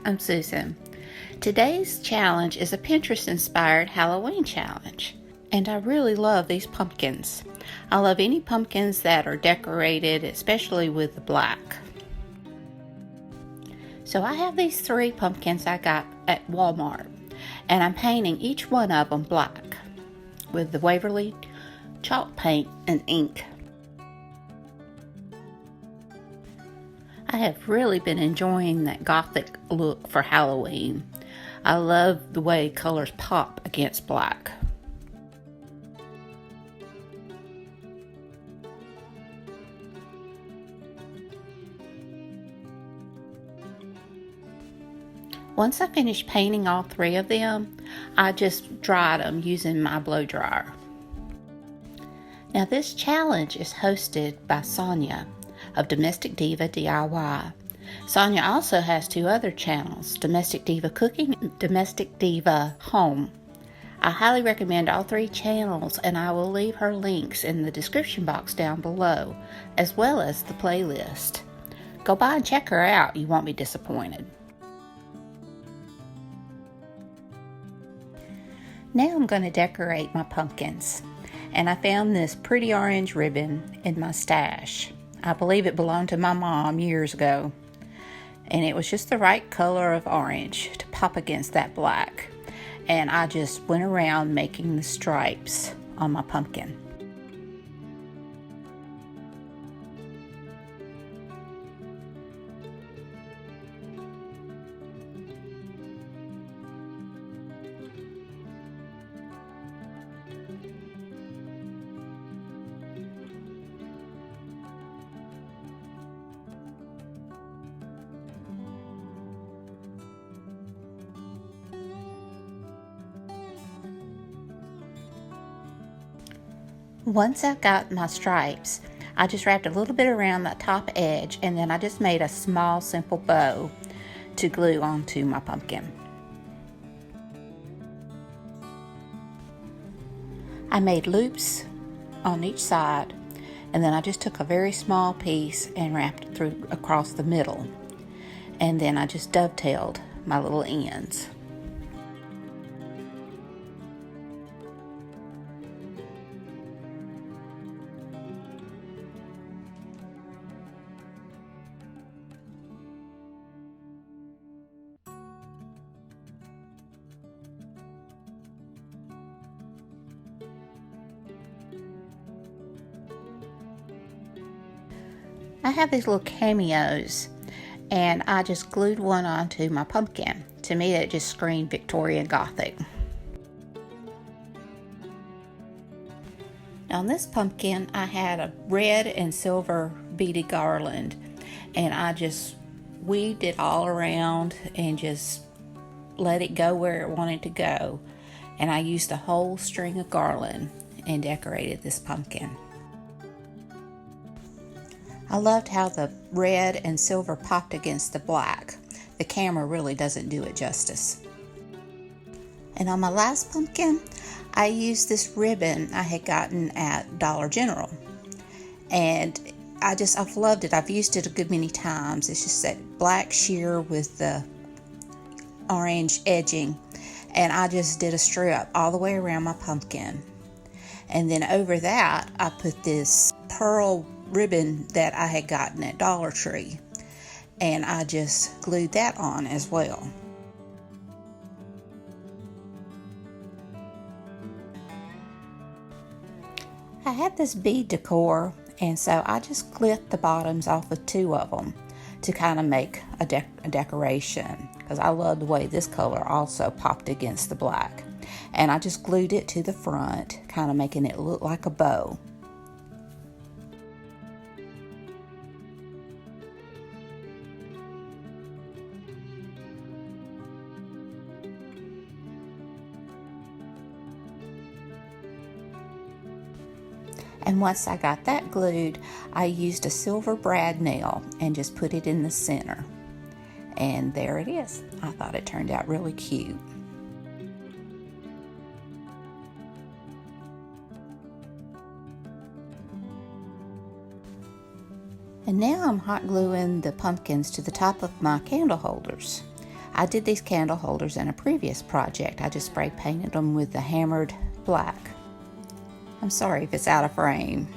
I'm Susan. Today's challenge is a Pinterest-inspired Halloween challenge, and I really love these pumpkins. I love any pumpkins that are decorated, especially with the black. So I have these 3 pumpkins I got at Walmart, and I'm painting each one of them black with the Waverly chalk paint and ink. I have really been enjoying that gothic look for Halloween. I love the way colors pop against black. Once I finished painting all 3 of them, I just dried them using my blow dryer. Now this challenge is hosted by Sonia of Domestic Diva DIY. Sonia also has 2 other channels, Domestic Diva Cooking and Domestic Diva Home. I highly recommend all 3 channels, and I will leave her links in the description box down below, as well as the playlist. Go by and check her out, you won't be disappointed. Now I'm going to decorate my pumpkins, and I found this pretty orange ribbon in my stash. I believe it belonged to my mom years ago, and it was just the right color of orange to pop against that black, and I just went around making the stripes on my pumpkin. Once I got my stripes, I just wrapped a little bit around the top edge, and then I just made a small simple bow to glue onto my pumpkin. I made loops on each side, and then I just took a very small piece and wrapped it through across the middle, and then I just dovetailed my little ends. I have these little cameos, and I just glued one onto my pumpkin. To me, it just screamed Victorian Gothic. Now on this pumpkin, I had a red and silver beaded garland, and I just weaved it all around and just let it go where it wanted to go. And I used a whole string of garland and decorated this pumpkin. I loved how the red and silver popped against the black. The camera really doesn't do it justice. And on my last pumpkin, I used this ribbon I had gotten at Dollar General. And I've loved it. I've used it a good many times. It's just that black sheer with the orange edging. And I just did a strip all the way around my pumpkin. And then over that, I put this pearl ribbon that I had gotten at Dollar Tree, and I just glued that on as well. I had this bead decor, and so I just clipped the bottoms off of 2 of them to kind of make a decoration, because I love the way this color also popped against the black. And I just glued it to the front, kind of making it look like a bow. And once I got that glued, I used a silver brad nail and just put it in the center. And there it is. I thought it turned out really cute. And now I'm hot gluing the pumpkins to the top of my candle holders. I did these candle holders in a previous project. I just spray painted them with the hammered black. I'm sorry if it's out of frame.